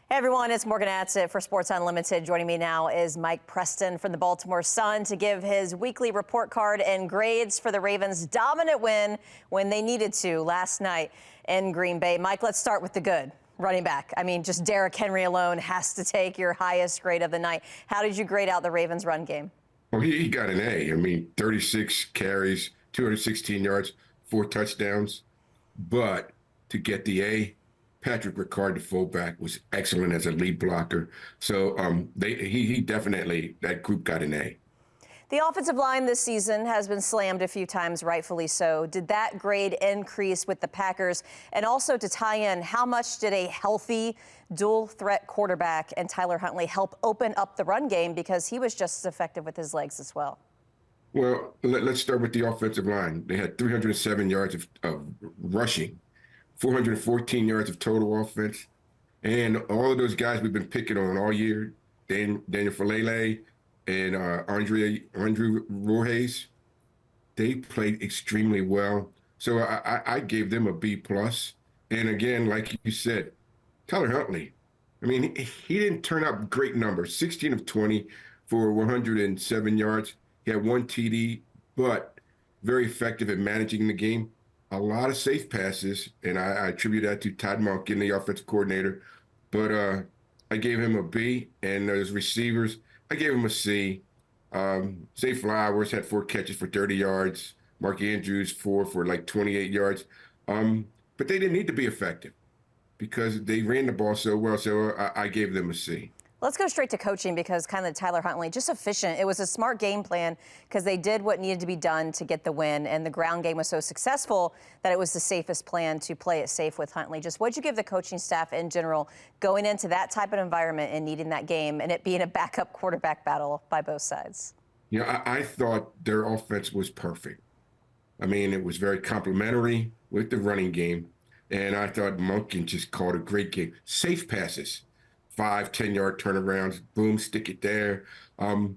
Hey everyone, it's Morgan Atzett for Sports Unlimited. Joining me now is Mike Preston from the Baltimore Sun to give his weekly report card and grades for the Ravens' dominant win when they needed to last night in Green Bay. Mike, let's start with the good. Running back. I mean, just Derrick Henry alone has to take your highest grade of the night. How did you grade out the Ravens' run game? Well, he got an A. I mean, 36 carries, 216 yards, 4 touchdowns. But to get the A, Patrick Ricard, the fullback, was excellent as a lead blocker. So he definitely, that group got an A. The offensive line this season has been slammed a few times, rightfully so. Did that grade increase with the Packers? And also to tie in, how much did a healthy dual threat quarterback and Tyler Huntley help open up the run game, because he was just as effective with his legs as well? Well, let's start with the offensive line. They had 307 yards of rushing, 414 yards of total offense. And all of those guys we've been picking on all year, Daniel Falele and Andrew Rojes, they played extremely well. So I gave them a B+. And again, like you said, Tyler Huntley, I mean, he didn't turn out great numbers, 16 of 20 for 107 yards. He had 1 TD, but very effective at managing the game. A lot of safe passes, and I attribute that to Todd Monken, the offensive coordinator. But I gave him a B, and those receivers, I gave him a C. Zay Flowers had 4 catches for 30 yards. Mark Andrews, 4 for like 28 yards. But they didn't need to be effective because they ran the ball so well, so I gave them a C. Let's go straight to coaching, because kind of Tyler Huntley, just efficient. It was a smart game plan because they did what needed to be done to get the win, and the ground game was so successful that it was the safest plan to play it safe with Huntley. Just what'd you give the coaching staff in general going into that type of environment and needing that game and it being a backup quarterback battle by both sides? You know, I thought their offense was perfect. I mean, it was very complimentary with the running game, and I thought Monken just called a great game. Safe passes. 5, 10-yard turnarounds, boom, stick it there. And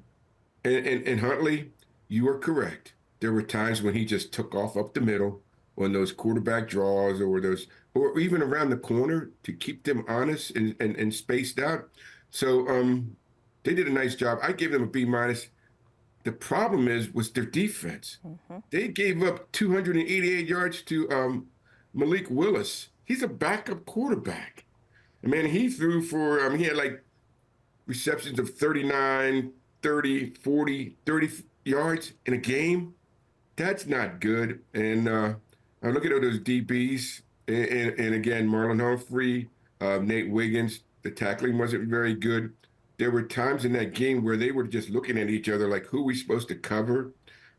Huntley, you are correct. There were times when he just took off up the middle on those quarterback draws or even around the corner to keep them honest and spaced out. So they did a nice job. I gave them a B-. The problem was their defense. They gave up 288 yards to Malik Willis. He's a backup quarterback. Man, he threw for, he had like receptions of 39, 30, 40, 30 yards in a game. That's not good. And I look at all those DBs, and again, Marlon Humphrey, Nate Wiggins, the tackling wasn't very good. There were times in that game where they were just looking at each other like, who are we supposed to cover?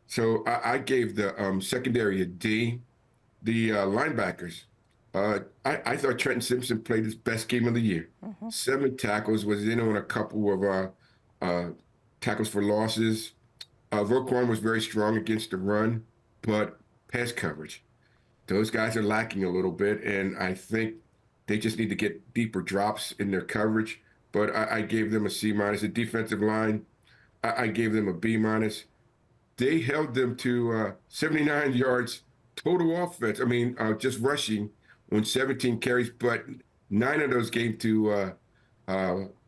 So I gave the secondary a D. The linebackers, I thought Trenton Simpson played his best game of the year. 7 tackles, was in on a couple of tackles for losses. Roquan was very strong against the run, but pass coverage, those guys are lacking a little bit, and I think they just need to get deeper drops in their coverage. But I gave them a C-. The defensive line, I gave them a B-. They held them to 79 yards total offense. I mean, just rushing on 17 carries, but 9 of those came to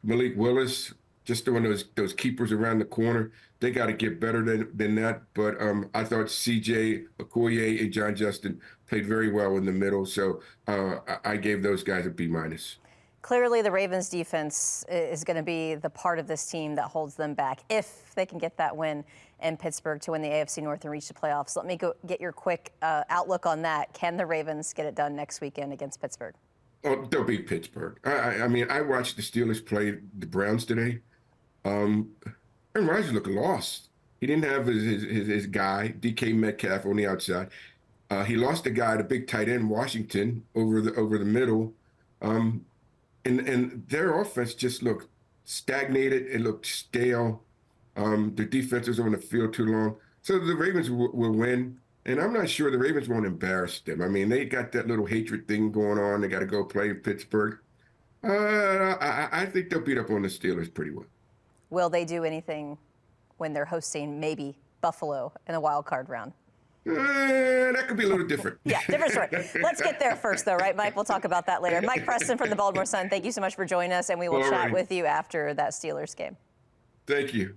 Malik Willis, just throwing those keepers around the corner. They got to get better than that. But I thought C.J. Okoye and John Justin played very well in the middle. So I gave those guys a B-. Clearly, the Ravens defense is going to be the part of this team that holds them back if they can get that win in Pittsburgh to win the AFC North and reach the playoffs. Let me go get your quick outlook on that. Can the Ravens get it done next weekend against Pittsburgh? Oh, they'll beat Pittsburgh. I mean, I watched the Steelers play the Browns today. Aaron Rodgers looked lost. He didn't have his guy, DK Metcalf, on the outside. He lost the guy, the big tight end, Washington, over the middle. And their offense just looked stagnated. It looked stale. Their defense was on the field too long. So the Ravens will win. And I'm not sure the Ravens won't embarrass them. I mean, they got that little hatred thing going on. They got to go play in Pittsburgh. I think they'll beat up on the Steelers pretty well. Will they do anything when they're hosting maybe Buffalo in a wild card round? That could be a little different. Yeah, different story. Let's get there first, though, right, Mike? We'll talk about that later. Mike Preston from the Baltimore Sun, thank you so much for joining us, and we will chat with you after that Steelers game. Thank you.